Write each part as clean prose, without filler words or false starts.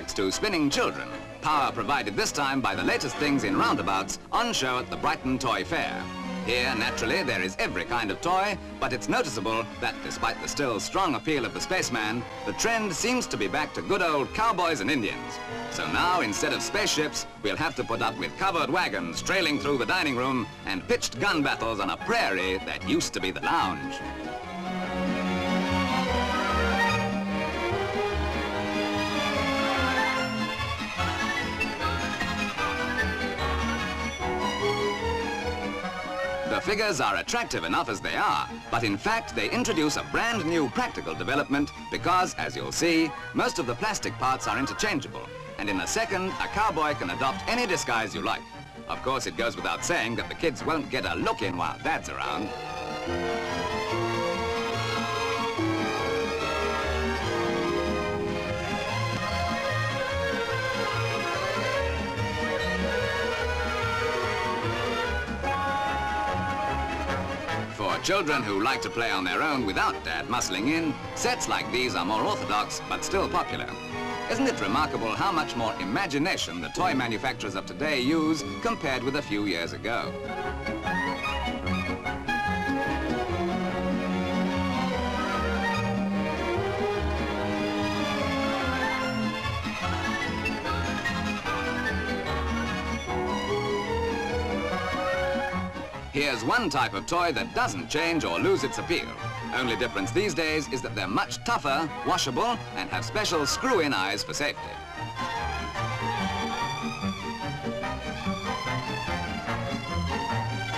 thanks to spinning children, power provided this time by the latest things in roundabouts on show at the Brighton Toy Fair. Here, naturally, there is every kind of toy, but it's noticeable that despite the still strong appeal of the spaceman, the trend seems to be back to good old cowboys and Indians. So now, instead of spaceships, we'll have to put up with covered wagons trailing through the dining room and pitched gun battles on a prairie that used to be the lounge. The figures are attractive enough as they are, but in fact they introduce a brand new practical development because, as you'll see, most of the plastic parts are interchangeable, and in a second a cowboy can adopt any disguise you like. Of course, it goes without saying that the kids won't get a look in while Dad's around. For children who like to play on their own without Dad muscling in, sets like these are more orthodox but still popular. Isn't it remarkable how much more imagination the toy manufacturers of today use compared with a few years ago? Here's one type of toy that doesn't change or lose its appeal. Only difference these days is that they're much tougher, washable, and have special screw-in eyes for safety.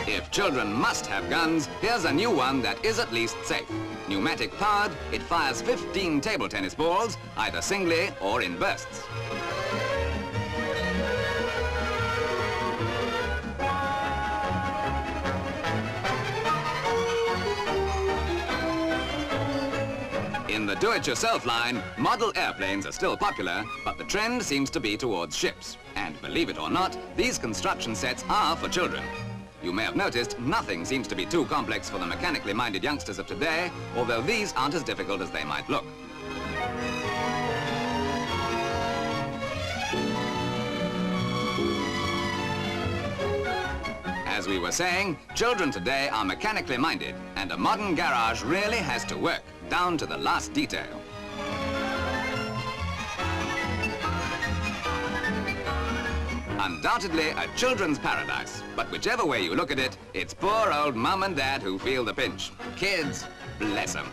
If children must have guns, here's a new one that is at least safe. Pneumatic powered, it fires 15 table tennis balls, either singly or in bursts. In the do-it-yourself line, model airplanes are still popular, but the trend seems to be towards ships. And believe it or not, these construction sets are for children. You may have noticed nothing seems to be too complex for the mechanically minded youngsters of today, although these aren't as difficult as they might look. As we were saying, children today are mechanically minded, and a modern garage really has to work, down to the last detail. Undoubtedly a children's paradise, but whichever way you look at it, it's poor old Mum and Dad who feel the pinch. Kids, bless them.